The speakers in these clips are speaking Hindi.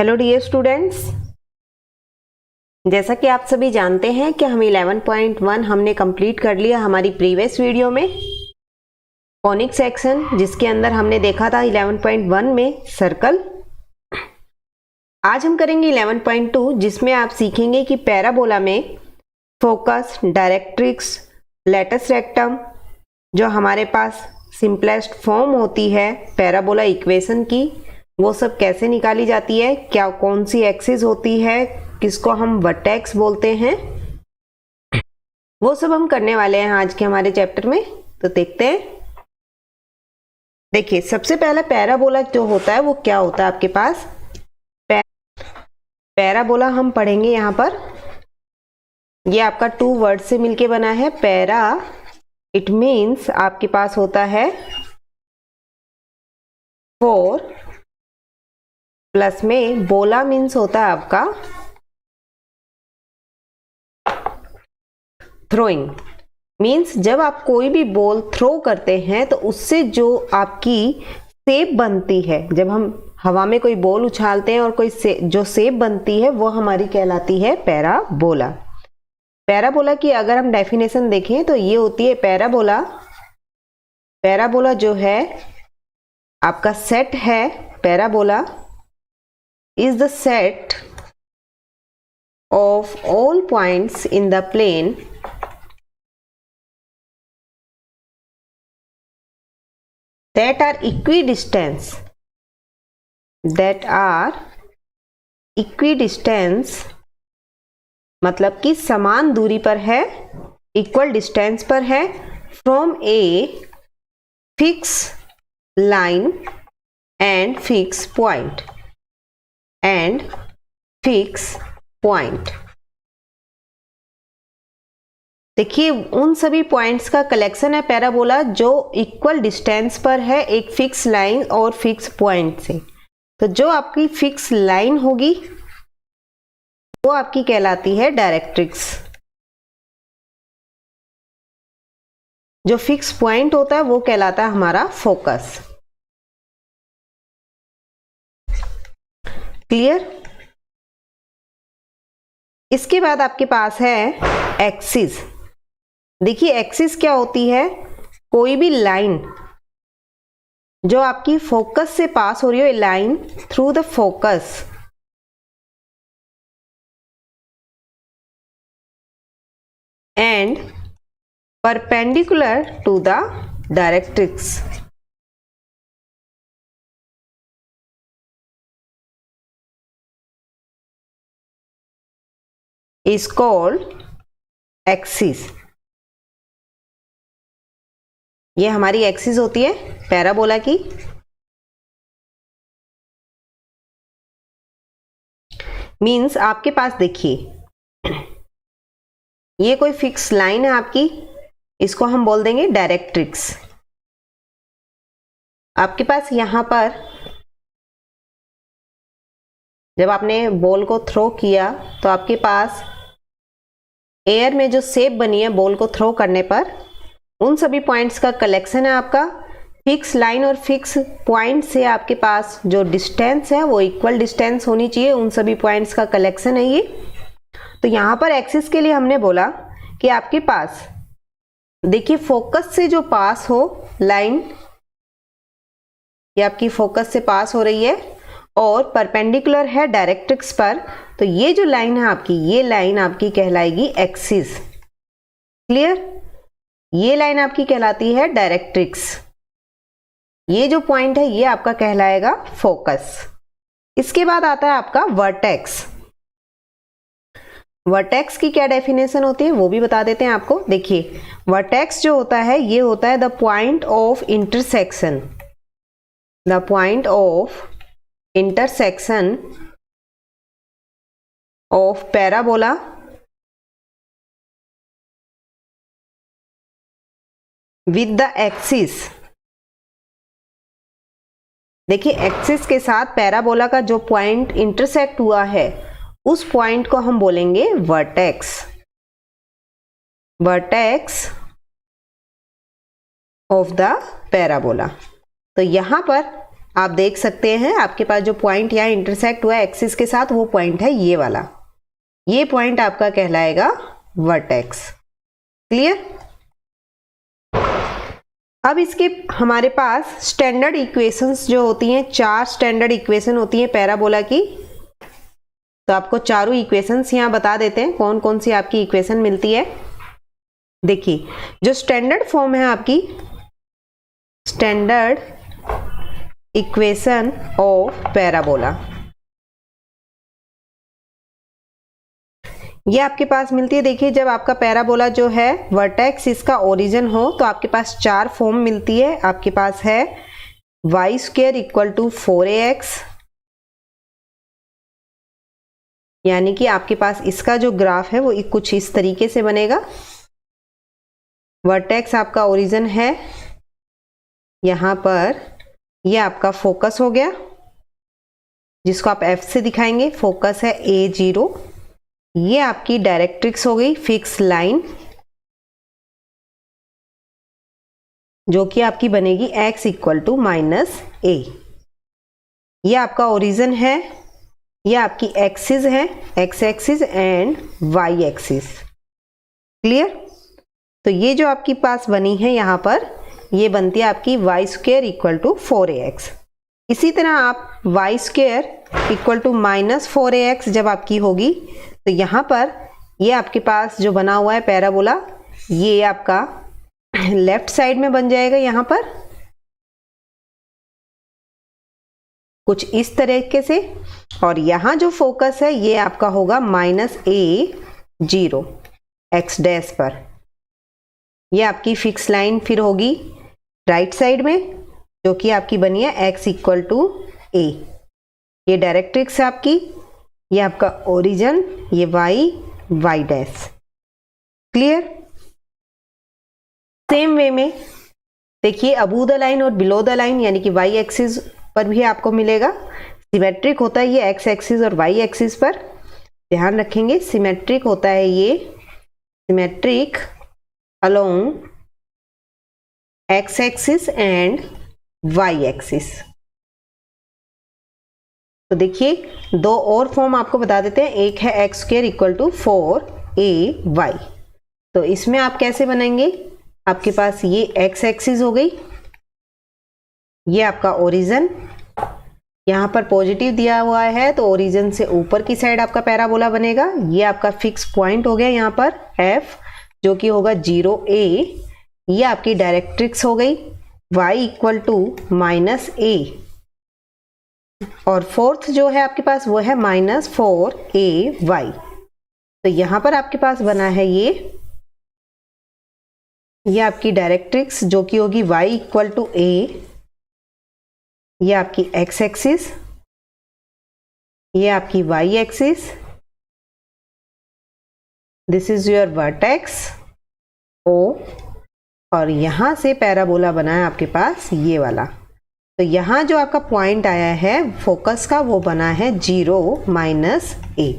हेलो डियर स्टूडेंट्स, जैसा कि आप सभी जानते हैं कि हम 11.1 हमने कंप्लीट कर लिया हमारी प्रीवियस वीडियो में कॉनिक सेक्शन, जिसके अंदर हमने देखा था 11.1 में सर्कल। आज हम करेंगे 11.2 जिसमें आप सीखेंगे कि पैराबोला में फोकस, डायरेक्ट्रिक्स, लेटस रेक्टम, जो हमारे पास सिंपलेस्ट फॉर्म होती है पैराबोला इक्वेशन की, वो सब कैसे निकाली जाती है, क्या कौन सी एक्सिस होती है, किसको हम वर्टेक्स बोलते हैं, वो सब हम करने वाले हैं आज के हमारे चैप्टर में। तो देखते हैं। देखिए, सबसे पहला पैराबोला जो होता है वो क्या होता है आपके पास। पैराबोला हम पढ़ेंगे यहाँ पर। ये आपका 2 वर्ड से मिलके बना है। पैरा इट मीन्स आपके पास होता है 4 प्लस में बोला मीन्स होता है आपका थ्रोइंग। मीन्स जब आप कोई भी बॉल थ्रो करते हैं तो उससे जो आपकी शेप बनती है, जब हम हवा में कोई बॉल उछालते हैं और कोई जो शेप बनती है वो हमारी कहलाती है पैराबोला। पैराबोला की अगर हम डेफिनेशन देखें तो ये होती है पैराबोला। पैराबोला जो है आपका सेट है। Parabola is the set of all points in the plane that are equidistant मतलब कि समान दूरी पर है, इक्वल डिस्टेंस पर है, from a fix line and fix point देखिए, उन सभी पॉइंट्स का कलेक्शन है पैराबोला जो इक्वल डिस्टेंस पर है एक फिक्स लाइन और फिक्स पॉइंट से। तो जो आपकी फिक्स लाइन होगी वो आपकी कहलाती है डायरेक्ट्रिक्स। जो फिक्स पॉइंट होता है वो कहलाता है हमारा फोकस। क्लियर? इसके बाद आपके पास है एक्सिस। देखिए, एक्सिस क्या होती है। कोई भी लाइन जो आपकी फोकस से पास हो रही हो, line through the focus, and perpendicular to the directrix is called axis. ये हमारी एक्सिस होती है पैराबोला की। मीन्स आपके पास देखिए, ये कोई फिक्स लाइन है आपकी, इसको हम बोल देंगे डायरेक्ट्रिक्स। आपके पास यहां पर जब आपने बॉल को थ्रो किया तो आपके पास एयर में जो शेप बनी है बॉल को थ्रो करने पर, उन सभी पॉइंट्स का कलेक्शन है आपका। फिक्स लाइन और फिक्स पॉइंट से आपके पास जो डिस्टेंस है वो इक्वल डिस्टेंस होनी चाहिए, उन सभी पॉइंट्स का कलेक्शन है ये। तो यहाँ पर एक्सिस के लिए हमने बोला कि आपके पास देखिए, फोकस से जो पास हो लाइन, ये आपकी फोकस से पास हो रही है और परपेंडिकुलर है डायरेक्ट्रिक्स पर, तो ये जो लाइन है आपकी, ये लाइन आपकी कहलाएगी एक्सिस। क्लियर? ये लाइन आपकी कहलाती है डायरेक्ट्रिक्स। ये जो पॉइंट है ये आपका कहलाएगा फोकस। इसके बाद आता है आपका वर्टेक्स। वर्टेक्स की क्या डेफिनेशन होती है वो भी बता देते हैं आपको। देखिए, वर्टेक्स जो होता है ये होता है the point of intersection, the point of intersection of parabola with the axis। देखिए, एक्सिस के साथ पैराबोला का जो पॉइंट इंटरसेक्ट हुआ है उस पॉइंट को हम बोलेंगे vertex. Vertex of the parabola. तो यहां पर आप देख सकते हैं आपके पास जो पॉइंट यहाँ इंटरसेक्ट हुआ है एक्सिस के साथ, वो पॉइंट है ये वाला। ये पॉइंट आपका कहलाएगा वर्टेक्स। क्लियर? अब इसके हमारे पास स्टैंडर्ड इक्वेशंस जो होती हैं, 4 स्टैंडर्ड इक्वेशन होती हैं पैराबोला की। तो आपको चारों इक्वेशंस यहाँ बता देते हैं कौन कौन सी आपकी इक्वेशन मिलती है। देखिए, जो स्टैंडर्ड फॉर्म है आपकी, स्टैंडर्ड इक्वेशन ऑफ पैराबोला, ये आपके पास मिलती है। देखिए, जब आपका पैराबोला जो है वर्टेक्स इसका ओरिजिन हो तो आपके पास 4 फॉर्म मिलती है। आपके पास है y square equal to 4ax, यानी कि आपके पास इसका जो ग्राफ है वो कुछ इस तरीके से बनेगा। वर्टेक्स आपका ओरिजिन है यहाँ पर, ये आपका फोकस हो गया जिसको आप F से दिखाएंगे, फोकस है A0। ये आपकी डायरेक्ट्रिक्स हो गई, फिक्स लाइन, जो कि आपकी बनेगी x इक्वल टू -a। ये आपका ओरिजिन है, ये आपकी एक्सिस है, x axis and y axis. Clear? तो ये जो आपके पास बनी है यहाँ पर, ये बनती है आपकी y square equal to 4ax। इसी तरह आप y square equal to -4ax जब आपकी होगी तो यहाँ पर ये आपके पास जो बना हुआ है पैराबोला, ये आपका लेफ्ट साइड में बन जाएगा यहाँ पर कुछ इस तरीके से, और यहाँ जो फोकस है ये आपका होगा -a0 x डैश पर। ये आपकी फिक्स लाइन फिर होगी राइट साइड में, जो कि आपकी बनी है x इक्वल टू a। ये डायरेक्ट्रिक्स है आपकी, ये आपका ओरिजिन, ये y dash. Clear? Same way में देखिए, अबू द लाइन और बिलो द लाइन यानी कि y एक्सिस पर भी आपको मिलेगा। सिमेट्रिक होता है ये x एक्सिस और y एक्सिस पर, ध्यान रखेंगे। सिमेट्रिक होता है ये, symmetric along x axis and y axis. तो देखिए, 2 और फॉर्म आपको बता देते हैं। एक है x square equal to 4ay। तो इसमें आप कैसे बनेंगे, आपके पास ये x एक्सिस हो गई, ये आपका ओरिजिन, यहाँ पर पॉजिटिव दिया हुआ है तो ओरिजिन से ऊपर की साइड आपका पैराबोला बनेगा। ये आपका फिक्स पॉइंट हो गया यहाँ पर f, जो कि होगा 0a। ये आपकी डायरेक्ट्रिक्स हो गई y इक्वल टू -a, और फोर्थ जो है आपके पास वो है -4ay। तो यहाँ पर आपके पास बना है ये आपकी डायरेक्ट्रिक्स जो कि होगी y इक्वल टू a। ये आपकी x एक्सिस, ये आपकी y axis, this is your vertex O, और यहां से पैराबोला बना है आपके पास ये वाला। तो यहां जो आपका पॉइंट आया है फोकस का वो बना है 0-a।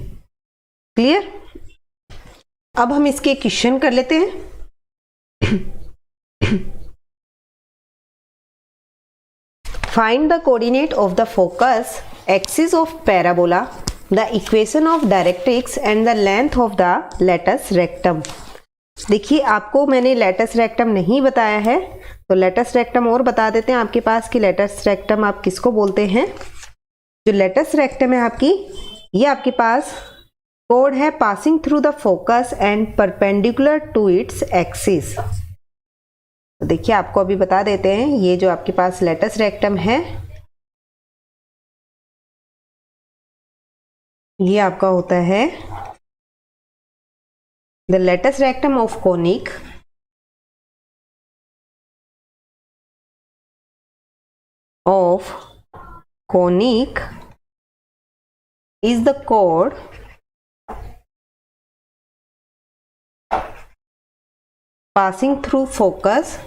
क्लियर? अब हम इसके क्वेश्चन कर लेते हैं। Find the coordinate of the focus axis of parabola, the equation of directrix and the length of the latus rectum। देखिए, आपको मैंने लेटस रेक्टम नहीं बताया है तो लेटस रेक्टम और बता देते हैं आपके पास कि लेटस रेक्टम आप किसको बोलते हैं। जो लेटस रेक्टम है आपकी, ये आपके पास कोड है passing through the focus and perpendicular to its axis. तो देखिए, आपको अभी बता देते हैं, ये जो आपके पास लेटस रेक्टम है ये आपका होता है the latus rectum of conic is the chord passing through focus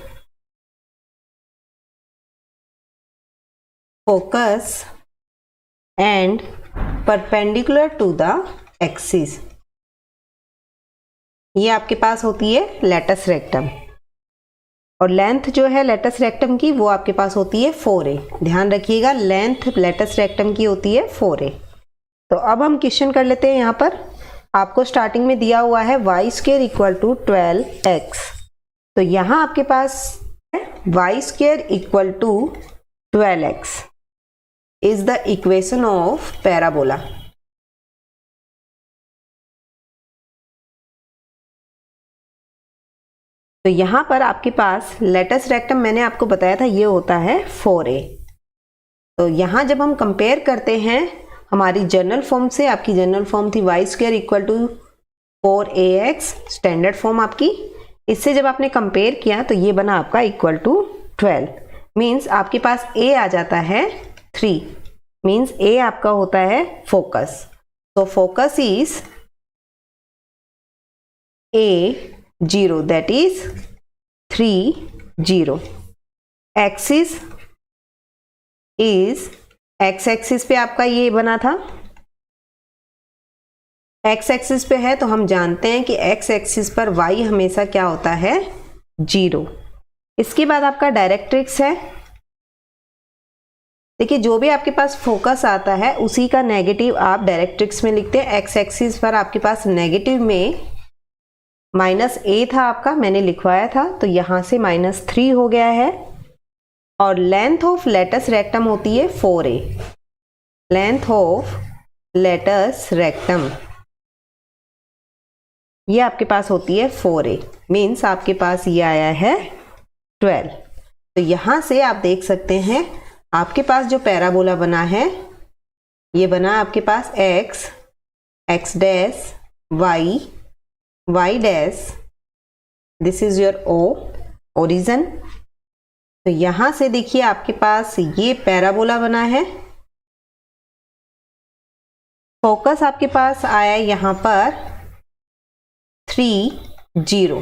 and perpendicular to the axis। ये आपके पास होती है लेटस रेक्टम। और लेंथ जो है लेटस रेक्टम की वो आपके पास होती है 4a। ध्यान रखिएगा, लेंथ लेटस रेक्टम की होती है 4a। तो अब हम क्वेश्चन कर लेते हैं। यहाँ पर आपको स्टार्टिंग में दिया हुआ है y square equal to 12x। तो यहाँ आपके पास y square equal to 12x is the equation of parabola. तो यहाँ पर आपके पास लेटस रेक्टम मैंने आपको बताया था ये होता है 4a। तो यहाँ जब हम कंपेयर करते हैं हमारी जनरल फॉर्म से, आपकी जनरल फॉर्म थी y square equal to 4ax, standard form आपकी, इससे जब आपने कंपेयर किया तो ये बना आपका इक्वल टू 12। मीन्स आपके पास a आ जाता है 3। मीन्स a आपका होता है फोकस। तो focus is A0, that is 3 0। Axis is x axis पे आपका ये बना था, एक्स एक्सिस पे है तो हम जानते हैं कि एक्स एक्सिस पर y हमेशा क्या होता है 0। इसके बाद आपका डायरेक्ट्रिक्स है। देखिए जो भी आपके पास फोकस आता है उसी का नेगेटिव आप डायरेक्ट्रिक्स में लिखते हैं। एक्स एक्सिस पर आपके पास नेगेटिव में -a था आपका, मैंने लिखवाया था, तो यहां से -3 हो गया है। और लेंथ ऑफ लेटस रेक्टम होती है 4a। Length of latus rectum ये आपके पास होती है 4a। मीन्स आपके पास ये आया है 12। तो यहां से आप देख सकते हैं आपके पास जो पैराबोला बना है ये बना आपके पास x, x dash, y, y dash, this is your o, origin. तो यहां से देखिए आपके पास ये पैराबोला बना है। फोकस आपके पास आया यहां पर 3 0।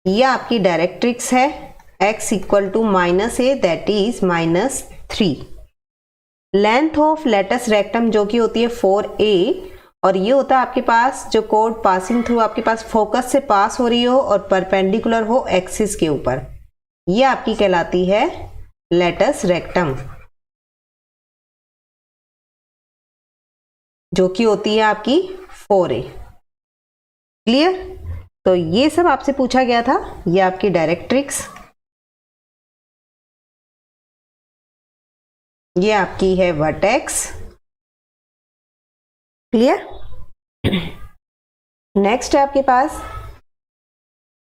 ये आपकी डायरेक्ट्रिक्स है, x equal to -a, that is -3। Length of latus rectum जो कि होती है 4a, और ये होता है आपके पास जो कोड पासिंग थ्रू आपके पास फोकस से पास हो रही हो और परपेंडिकुलर हो एक्सिस के ऊपर, ये आपकी कहलाती है लेटस रेक्टम, जो कि होती है आपकी 4a। क्लियर? तो ये सब आपसे पूछा गया था। ये आपकी डायरेक्ट्रिक्स, ये आपकी है वर्टेक्स। क्लियर? नेक्स्ट है आपके पास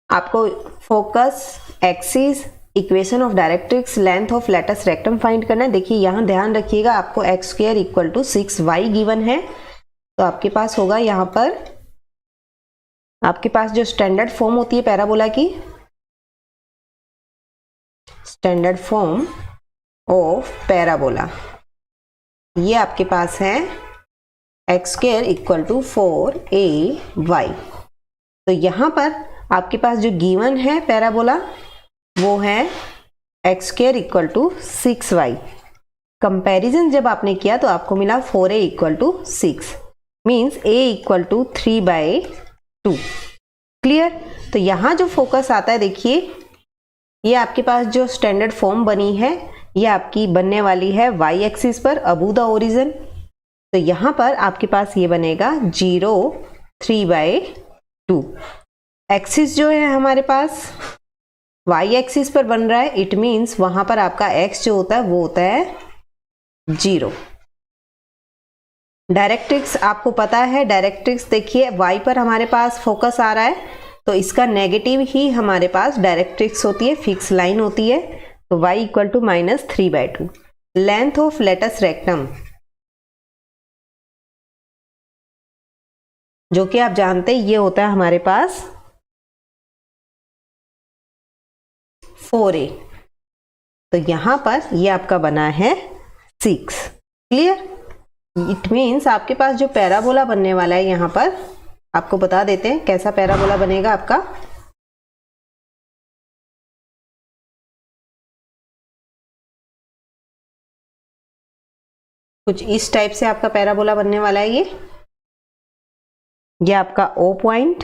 आपको focus, axis, equation of directrix, length of latus rectum find करना है। देखिए यहां ध्यान रखिएगा आपको x square equal to 6y given है। तो आपके पास होगा यहां पर आपके पास जो स्टैंडर्ड फॉर्म होती है पैराबोला की, स्टैंडर्ड फॉर्म ऑफ पैराबोला, ये आपके पास है x square equal to 4ay। तो यहां पर आपके पास जो गिवन है पैराबोला वो है x square equal to 6y। Comparison जब आपने किया तो आपको मिला 4a equal to 6। Means a equal to 3/2। Clear? तो यहां जो फोकस आता है देखिए ये आपके पास जो स्टैंडर्ड फॉर्म बनी है ये आपकी बनने वाली है y एक्सिस पर अबू द ओरिजिन। तो यहां पर आपके पास ये बनेगा 0 3/2। एक्सिस जो है हमारे पास y एक्सिस पर बन रहा है, इट मीन्स वहां पर आपका x जो होता है वो होता है 0। डायरेक्ट्रिक्स आपको पता है, डायरेक्ट्रिक्स देखिए y पर हमारे पास फोकस आ रहा है तो इसका नेगेटिव ही हमारे पास डायरेक्ट्रिक्स होती है, फिक्स लाइन होती है। तो y equal to -3/2। Length of latus rectum जो कि आप जानते हैं ये होता है हमारे पास 4a। तो यहां पर ये आपका बना है 6। क्लियर? इट मीन्स आपके पास जो पैराबोला बनने वाला है यहां पर आपको बता देते हैं कैसा पैराबोला बनेगा आपका। कुछ इस टाइप से आपका पैराबोला बनने वाला है। ये आपका O पॉइंट,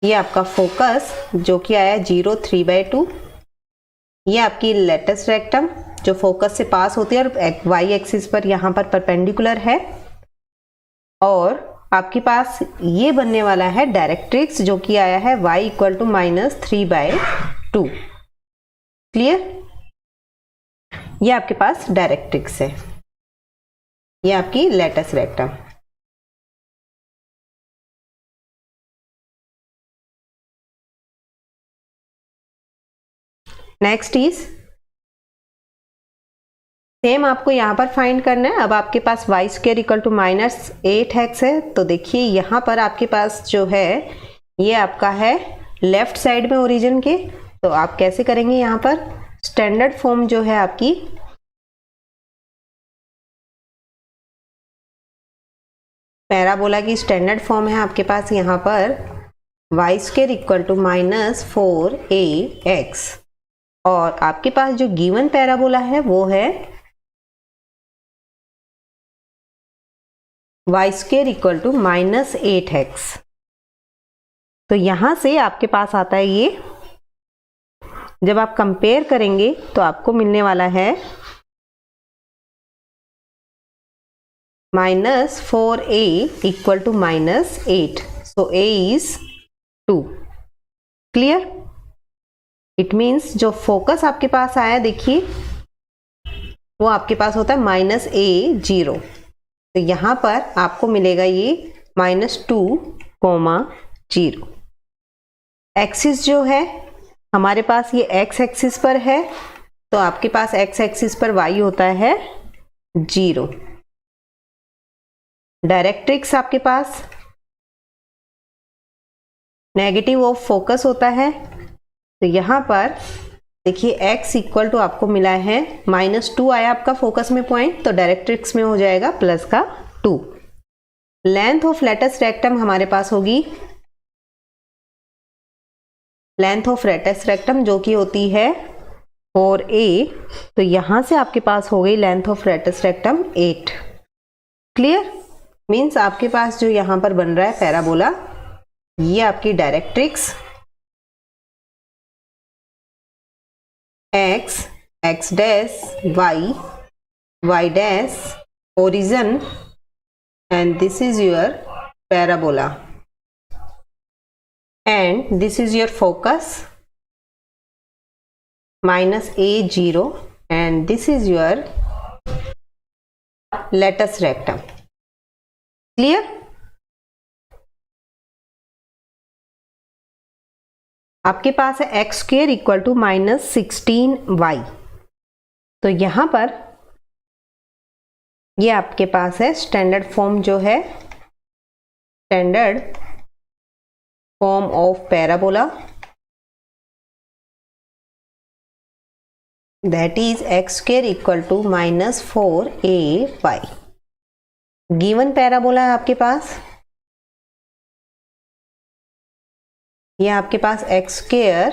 ये आपका फोकस जो कि आया 0, 3/2। ये आपकी लेटस रेक्टम जो फोकस से पास होती है और वाई एक्सिस पर यहाँ पर परपेंडिकुलर है। और आपके पास ये बनने वाला है डायरेक्ट्रिक्स जो कि आया है y = -3/2। क्लियर? ये आपके पास डायरेक्ट्रिक्स है, ये आपकी latus rectum. Next is same आपको यहाँ पर फाइंड करना है। अब आपके पास y² = -8x है। तो देखिए यहाँ पर आपके पास जो है ये आपका है लेफ्ट साइड में ओरिजिन के। तो आप कैसे करेंगे, यहाँ पर स्टैंडर्ड फॉर्म जो है आपकी पैराबोला की स्टैंडर्ड फॉर्म है आपके पास यहाँ पर y² = -4ax। और आपके पास जो गिवन पैराबोला है वो है y² = -8x। तो यहां से आपके पास आता है ये, जब आप कंपेयर करेंगे तो आपको मिलने वाला है -4a = -8। So a is 2। Clear? It means जो फोकस आपके पास आया देखिए वो आपके पास होता है -a0। तो यहाँ पर आपको मिलेगा ये -2, 0। एक्सिस जो है हमारे पास ये x एक्सिस पर है, तो आपके पास x एक्सिस पर y होता है 0। डायरेक्ट्रिक्स आपके पास नेगेटिव ऑफ फोकस होता है। तो यहाँ पर देखिए x = आपको मिला है -2 आया आपका फोकस में पॉइंट, तो डायरेक्ट्रिक्स में हो जाएगा +2। लेंथ ऑफ लेटस रेक्टम हमारे पास होगी लेंथ ऑफ लेटस रेक्टम जो कि होती है 4a। तो यहां से आपके पास हो गई length of latus rectum 8। Clear? Means आपके पास जो यहां पर बन रहा है पैराबोला, ये आपकी directrix x, x', y, y', origin, and this is your parabola, and this is your focus -a0, and this is your latus rectum. Clear? आपके पास है x² = -16y। तो यहां पर ये आपके पास है स्टैंडर्ड फॉर्म जो है standard form of parabola, that is x² = -4ay। Given parabola है आपके पास, ये आपके पास x²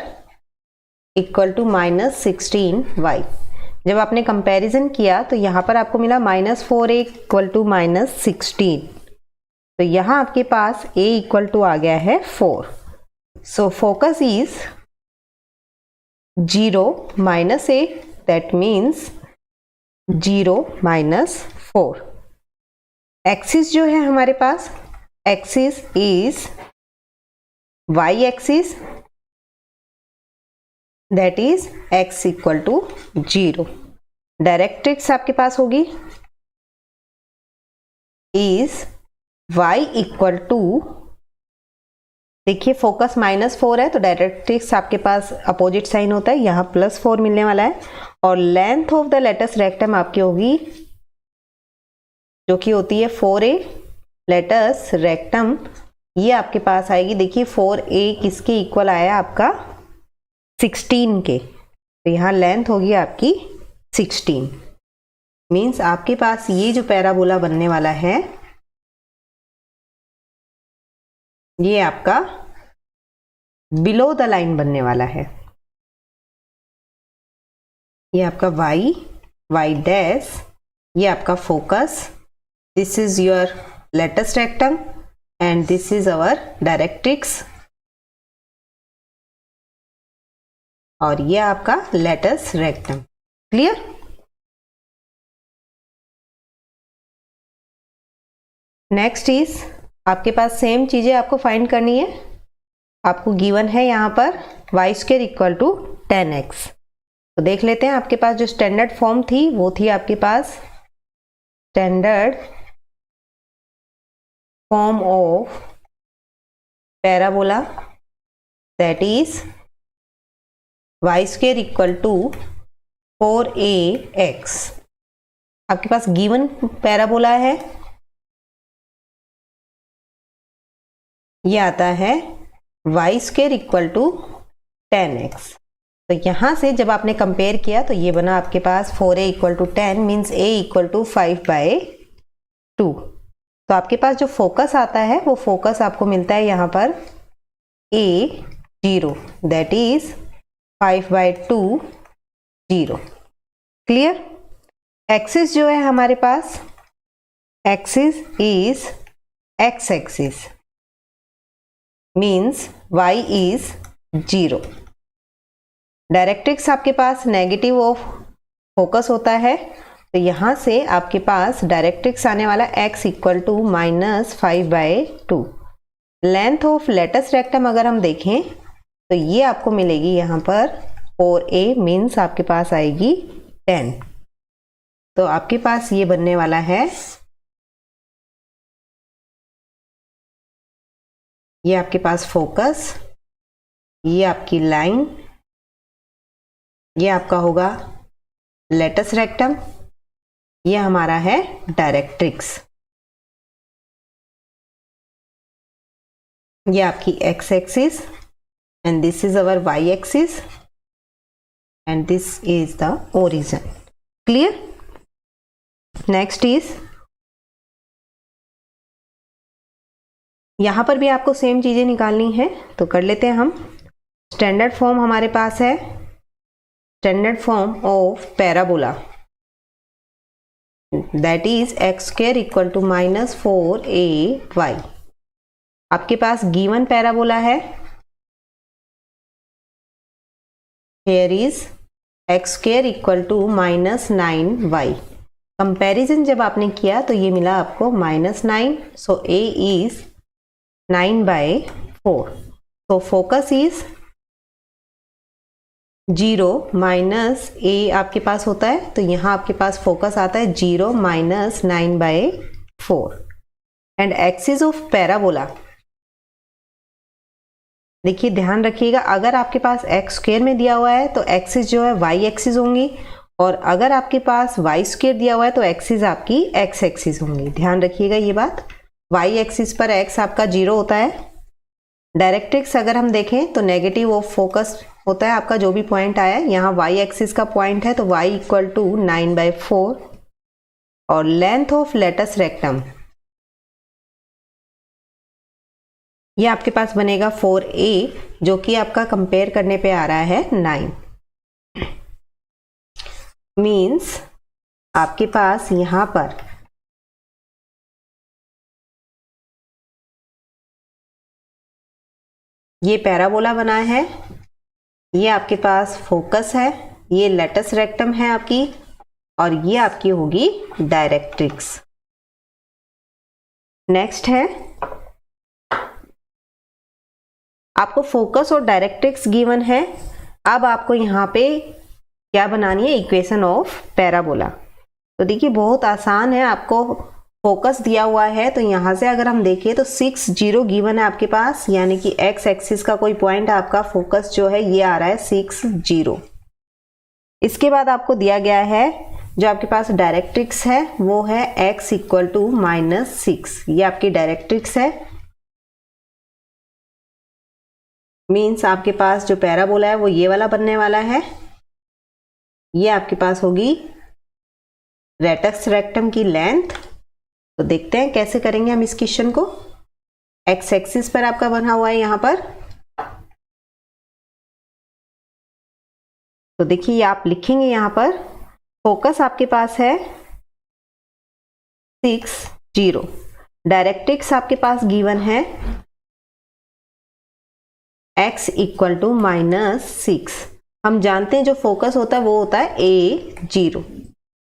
= -16y। जब आपने कंपैरिजन किया तो यहाँ पर आपको मिला -4a = -16। तो यहाँ आपके पास a = आ गया है 4। So focus is 0 -a, that means 0 - 4। Axis जो है हमारे पास axis is y axis, that is x = 0। Directrix आपके पास होगी इज y = देखिए फोकस -4 है तो डायरेक्ट्रिक्स आपके पास अपोजिट साइन होता है, यहाँ +4 मिलने वाला है। और length of the latus rectum आपकी होगी जो कि होती है 4a। लेटस रेक्टम ये आपके पास आएगी, देखिए 4a किसके इक्वल आया आपका 16 के, तो यहाँ लेंथ होगी आपकी 16। मीन्स आपके पास ये जो पैराबोला बनने वाला है ये आपका बिलो द लाइन बनने वाला है। ये आपका y', ये आपका focus, this is your latus rectum and this is our directrix. और ये आपका latus rectum. Clear? Next is आपके पास सेम चीजें आपको फाइंड करनी है। आपको गिवन है यहाँ पर Y square equal to 10x। तो देख लेते हैं, आपके पास जो स्टैंडर्ड फॉर्म थी वो थी आपके पास standard form of parabola, that is y square equal to 4ax। आपके पास गिवन पैराबोला है, ये आता है Y square equal to 10x। तो यहां से जब आपने कंपेयर किया तो ये बना आपके पास 4a equal to 10 means a equal to 5/2। तो आपके पास जो फोकस आता है वो फोकस आपको मिलता है यहाँ पर a0, that is 5/2 0। Clear? Axis जो है हमारे पास, axis is x axis means y is 0। Directrix आपके पास नेगेटिव ऑफ फोकस होता है, तो यहाँ से आपके पास डायरेक्ट्रिक्स आने वाला x equal to -5/2। Length of latus rectum अगर हम देखें तो ये आपको मिलेगी यहाँ पर 4a मीन्स आपके पास आएगी 10। तो आपके पास ये बनने वाला है, ये आपके पास फोकस, ये आपकी लाइन, ये आपका होगा लेटस रेक्टम, ये हमारा है डायरेक्ट्रिक्स। ये आपकी x axis and this is our y axis and this is the origin. Clear? Next is, यहां पर भी आपको सेम चीजें निकालनी है, तो कर लेते हैं हम। स्टैंडर्ड फॉर्म हमारे पास है standard form of parabola, that is x square equal to -4ay। आपके पास गिवन पैराबोला है, here is x square equal to -9y। Comparison जब आपने किया तो ये मिला आपको -9, सो a इज 9/4। तो फोकस इज 0 माइनस a आपके पास होता है, तो यहाँ आपके पास फोकस आता है 0 minus 9/4। And axis of parabola, देखिए ध्यान रखिएगा, अगर आपके पास x स्क्वायर में दिया हुआ है तो एक्सिस जो है y एक्सिस होंगी, और अगर आपके पास y स्क्वायर दिया हुआ है तो एक्सिस आपकी x एक्सिस होंगी। ध्यान रखिएगा ये बात, y एक्सिस पर x आपका 0 होता है। डायरेक्ट्रिक्स अगर हम देखें तो नेगेटिव ऑफ फोकस होता है आपका, जो भी पॉइंट आया है यहाँ y एक्सिस का पॉइंट है तो y इक्वल टू 9/4। और लेंथ ऑफ लेटस रेक्टम, ये आपके पास बनेगा 4a, जो कि आपका कंपेयर करने पे आ रहा है 9। मीन्स आपके पास यहां पर ये पैराबोला बना है, ये आपके पास फोकस है, ये लेटस रेक्टम है आपकी, और ये आपकी होगी डायरेक्ट्रिक्स। नेक्स्ट है, आपको फोकस और डायरेक्ट्रिक्स गिवन है। अब आपको यहाँ पे क्या बनानी है, इक्वेशन ऑफ पैराबोला। तो देखिए बहुत आसान है, आपको फोकस दिया हुआ है तो यहाँ से अगर हम देखें तो 6 0 गिवन है आपके पास, यानी कि x एक्सिस का कोई पॉइंट आपका फोकस जो है ये आ रहा है 6 0। इसके बाद आपको दिया गया है जो आपके पास डायरेक्ट्रिक्स है वो है x इक्वल टू -6, ये आपकी डायरेक्ट्रिक्स है। मीन्स आपके पास जो पैराबोला है वो ये वाला बनने वाला है, ये आपके पास होगी लेटस रेक्टम की लेंथ। तो देखते हैं कैसे करेंगे हम इस क्वेश्चन को। x एक्सिस पर आपका बना हुआ है यहाँ पर, तो देखिए आप लिखेंगे यहाँ पर फोकस आपके पास है 6 0, डायरेक्ट्रिक्स आपके पास गिवन है x इक्वल टू -6। हम जानते हैं जो फोकस होता है वो होता है A0।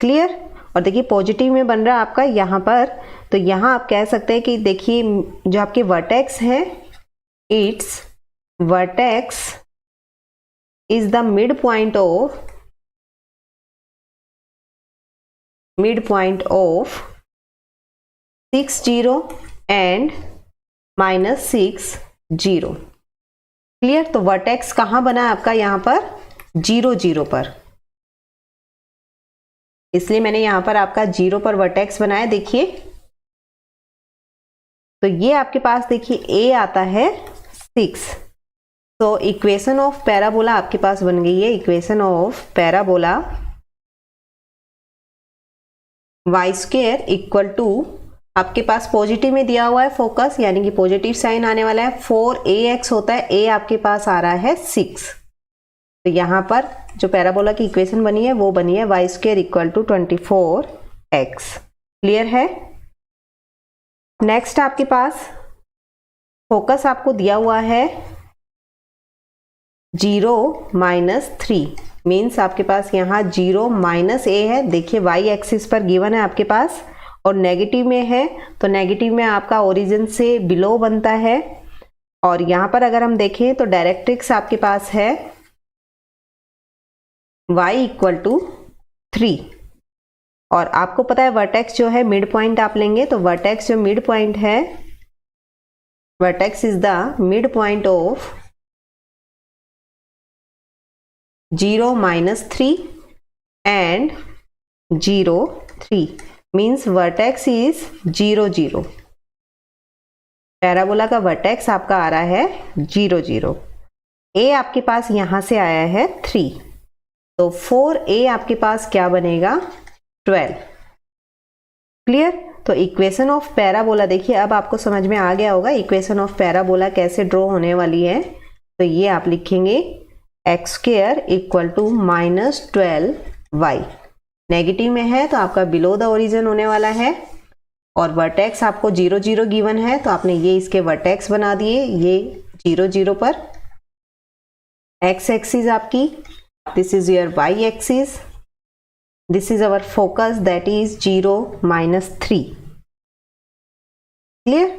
क्लियर। और देखिए पॉजिटिव में बन रहा है आपका यहाँ पर, तो यहाँ आप कह सकते हैं कि देखिए जो आपके वर्टेक्स है, it's vertex is the mid point of 6 0 and -6 0। Clear. तो वर्टेक्स कहाँ बना है आपका, यहाँ पर 0 0 पर, इसलिए मैंने यहां पर आपका 0 पर वर्टेक्स बनाया। देखिए तो ये आपके पास देखिए A आता है 6। तो इक्वेशन ऑफ पैराबोला आपके पास बन गई है, equation of parabola y² equal to, आपके पास पॉजिटिव में दिया हुआ है फोकस, यानी कि पॉजिटिव साइन आने वाला है, 4ax होता है, A आपके पास आ रहा है 6। तो यहां पर जो पैराबोला की इक्वेशन बनी है वो बनी है y² equal to 24x। Clear है। नेक्स्ट आपके पास फोकस आपको दिया हुआ है 0 -3, मीन्स आपके पास यहाँ 0 -a है। देखिए y एक्सिस पर गिवन है आपके पास, और नेगेटिव में है तो नेगेटिव में आपका ओरिजिन से बिलो बनता है। और यहाँ पर अगर हम देखें तो डायरेक्ट्रिक्स आपके पास है y इक्वल टू 3, और आपको पता है वर्टेक्स जो है मिड पॉइंट आप लेंगे, तो वर्टेक्स जो मिड पॉइंट है, vertex is the mid point of 0 -3 and 0 3, means vertex is 0 0। Parabola का वर्टेक्स आपका आ रहा है 0 0। A आपके पास यहां से आया है 3, तो 4a आपके पास क्या बनेगा 12। क्लियर। तो इक्वेशन ऑफ पैराबोला, देखिए अब आपको समझ में आ गया होगा इक्वेशन ऑफ पैराबोला कैसे ड्रॉ होने वाली है। तो ये आप लिखेंगे x² equal to -12y, negative में है तो आपका बिलो द ओरिजिन होने वाला है, और वर्टेक्स आपको 0 0 गिवन है, तो आपने ये इसके वर्टेक्स बना दिए, ये 0 0 पर। x एक्सिस आपकी, this is your y axis, this is our focus that is 0 -3। Clear.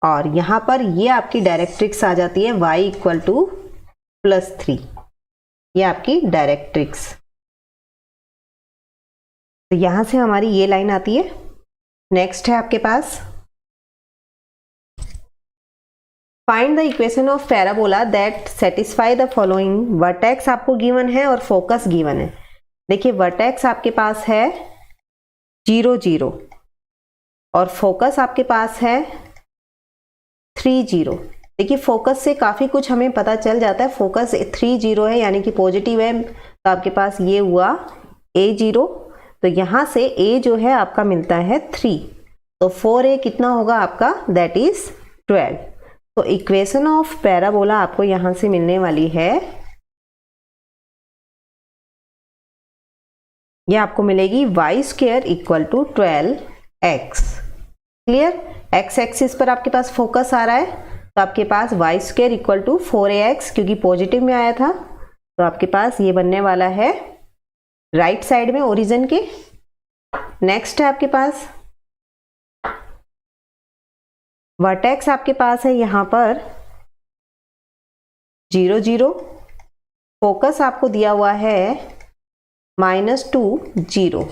और यहां पर ये आपकी डायरेक्ट्रिक्स आ जाती है y इक्वल टू +3, ये आपकी डायरेक्ट्रिक्स। तो यहां से हमारी ये लाइन आती है। नेक्स्ट है आपके पास find the equation of parabola that satisfy the following. Vertex आपको गिवन है और फोकस गिवन है। देखिए वर्टेक्स आपके पास है 0 0 और फोकस आपके पास है 3 0। देखिए फोकस से काफ़ी कुछ हमें पता चल जाता है। फोकस 3 0 है यानी कि पॉजिटिव है, तो आपके पास ये हुआ A0, तो यहाँ से A जो है आपका मिलता है 3, तो 4a कितना होगा आपका, दैट इज 12। तो इक्वेशन ऑफ पैराबोला आपको यहां से मिलने वाली है, यह आपको मिलेगी y² equal to 12x। Clear. x axis पर आपके पास फोकस आ रहा है, तो आपके पास y² इक्वल टू 4ax, क्योंकि पॉजिटिव में आया था, तो आपके पास ये बनने वाला है राइट साइड में ओरिजिन के। नेक्स्ट है आपके पास वर्टेक्स आपके पास है यहां पर 0 0, फोकस आपको दिया हुआ है -2 0,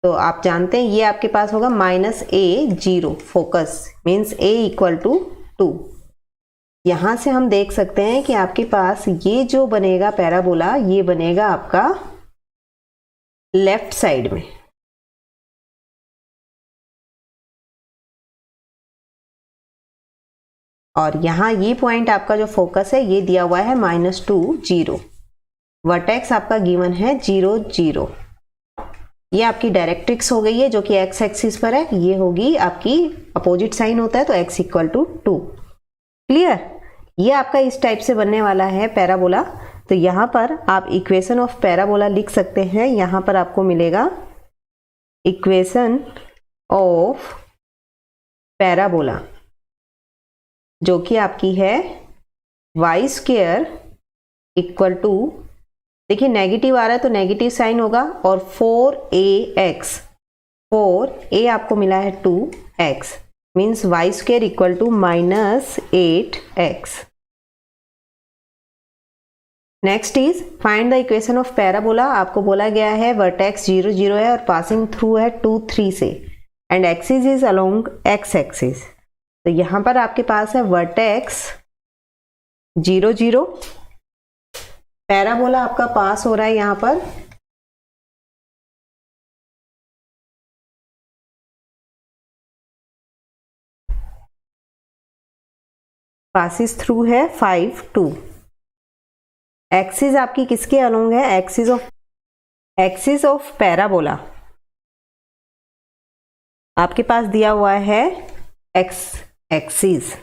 तो आप जानते हैं ये आपके पास होगा -a0, focus means a equal to 2। यहां से हम देख सकते हैं कि आपके पास ये जो बनेगा पैराबोला, ये बनेगा आपका लेफ्ट साइड में। और यहाँ ये पॉइंट आपका जो फोकस है ये दिया हुआ है -2 0, वर्टेक्स आपका गिवन है 0 0। ये आपकी डायरेक्ट्रिक्स हो गई है जो कि x एक्सिस पर है, ये होगी आपकी अपोजिट साइन होता है तो x इक्वल टू 2। क्लियर। ये आपका इस टाइप से बनने वाला है पैराबोला। तो यहाँ पर आप इक्वेशन ऑफ पैराबोला लिख सकते हैं। यहाँ पर आपको मिलेगा इक्वेशन ऑफ पैराबोला जो कि आपकी है y² इक्वल टू, देखिए नेगेटिव आ रहा है तो नेगेटिव साइन होगा, और 4ax, 4a आपको मिला है 2x, means y square equal to -8x। Next is find the equation of parabola. आपको बोला गया है वर्टेक्स 0 0 है और पासिंग थ्रू है 2 3 से, and axis is along x axis. तो यहाँ पर आपके पास है वर्टेक्स 0 0, पैराबोला आपका पास हो रहा है यहाँ पर पासिस थ्रू है 5 2। एक्सिस आपकी किसके अलोंग है, एक्सिस ऑफ पैराबोला आपके पास दिया हुआ है एक्स एक्सिस।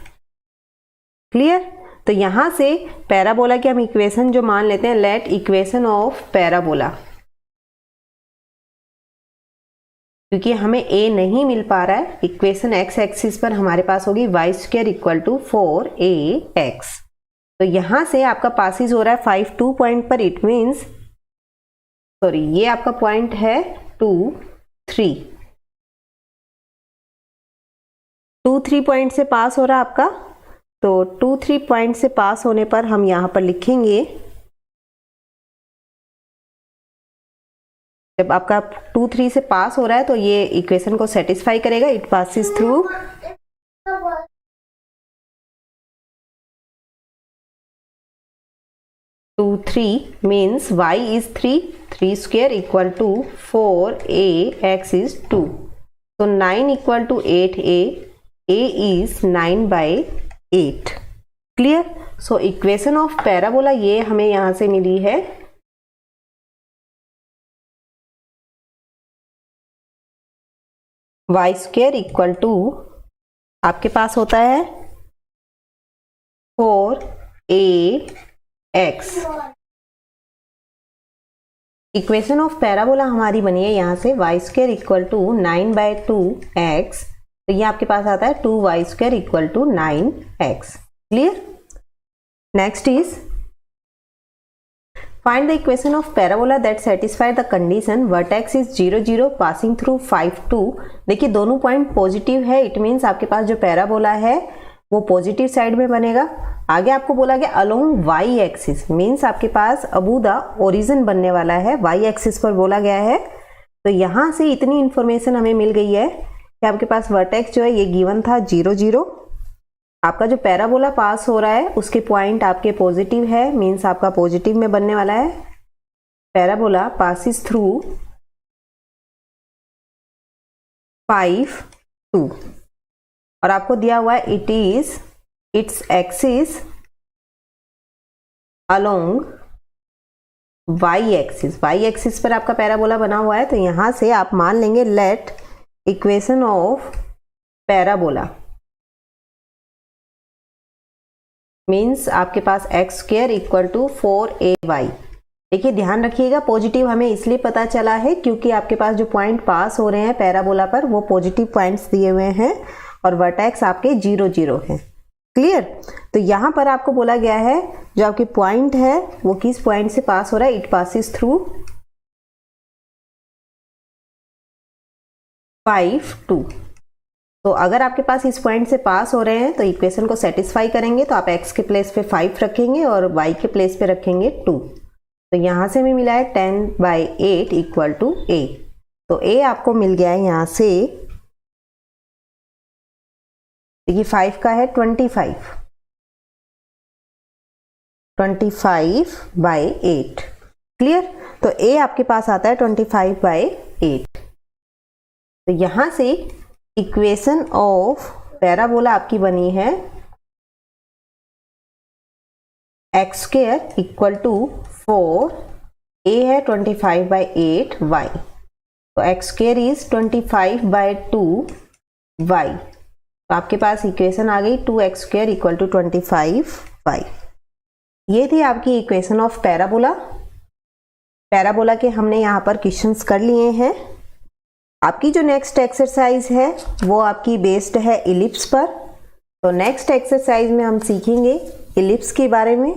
क्लियर। तो यहां से पैराबोला की हम इक्वेशन जो मान लेते हैं, लेट इक्वेशन ऑफ पैराबोला, क्योंकि हमें ए नहीं मिल पा रहा है, इक्वेशन एक्स एक्सिस पर हमारे पास होगी Y square equal to 4ax। तो यहां से आपका पासिस हो रहा है 5 2 पॉइंट पर, इट मीन्स सॉरी ये आपका पॉइंट है 2 3, 2 3 पॉइंट से पास हो रहा है आपका। तो 2 3 पॉइंट से पास होने पर हम यहां पर लिखेंगे, जब आपका 2 3 से पास हो रहा है तो ये इक्वेशन को सेटिस्फाई करेगा, it passes through 2 3 means y is 3 square equal to 4ax is 2. So 9 equal to 8a, a is 9/8. Clear? So equation of parabola ये हमें यहाँ से मिली है y square equal to आपके पास होता है 4ax। इक्वेशन ऑफ पैराबोला हमारी बनी है यहाँ से y square equal to 9/2x, तो ये आपके पास आता है 2y square equal to 9x। Clear. Next is find the equation of parabola that satisfy the condition vertex is 0 0 passing through 5 2। देखिए दोनों पॉइंट पॉजिटिव है, इट मीन्स आपके पास जो पैराबोला है वो पॉजिटिव साइड में बनेगा। आगे आपको बोला गया अलोंग वाई एक्सिस, मीन्स आपके पास अबू द ओरिजिन बनने वाला है, वाई एक्सिस पर बोला गया है। तो यहाँ से इतनी इंफॉर्मेशन हमें मिल गई है कि आपके पास वर्टेक्स जो है ये गिवन था 0 0, आपका जो पैराबोला पास हो रहा है उसके पॉइंट आपके पॉजिटिव है, मीन्स आपका पॉजिटिव में बनने वाला है। पैराबोला पासिस थ्रू 5 2 और आपको दिया हुआ है it's axis along y axis, y axis पर आपका पैराबोला बना हुआ है। तो यहां से आप मान लेंगे let equation of parabola means आपके पास x square equal to 4ay। देखिए ध्यान रखिएगा पॉजिटिव हमें इसलिए पता चला है क्योंकि आपके पास जो पॉइंट पास हो रहे हैं पैराबोला पर वो पॉजिटिव पॉइंट्स दिए हुए हैं और वर्टेक्स आपके 0 0 हैं। क्लियर। तो यहां पर आपको बोला गया है जो आपके पॉइंट है वो किस पॉइंट से पास हो रहा है, इट पासिस थ्रू 5 2। तो अगर आपके पास इस पॉइंट से पास हो रहे हैं तो इक्वेशन को सेटिस्फाई करेंगे, तो आप x के प्लेस पे 5 रखेंगे और y के प्लेस पे रखेंगे 2। तो यहां से हमें मिला है 10/8 इक्वल टू a। तो a आपको मिल गया है यहां से, ये 5 का है 25/8। क्लियर। तो a आपके पास आता है 25/8। तो यहां से इक्वेशन ऑफ पैराबोला आपकी बनी है x square equal to 4, a है 25/8y, तो एक्स स्क्वायर इज 25/2y। तो आपके पास इक्वेशन आ गई 2x square equal to 25y। ये थी आपकी इक्वेशन ऑफ पैराबोला। पैराबोला के हमने यहाँ पर क्वेश्चंस कर लिए हैं। आपकी जो नेक्स्ट एक्सरसाइज है वो आपकी बेस्ड है इलिप्स पर। तो नेक्स्ट एक्सरसाइज में हम सीखेंगे इलिप्स के बारे में।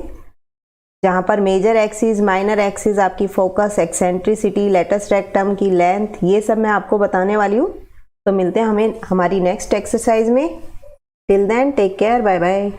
जहाँ पर मेजर एक्सिस, माइनर एक्सिस, आपकी फोकस, एक्सेंट्रिसिटी, लेटस्ट रेक्टम की लेंथ, ये सब मैं आपको बताने वाली हूँ। तो मिलते हैं हमें हमारी नेक्स्ट एक्सरसाइज में। Till then take care, bye bye.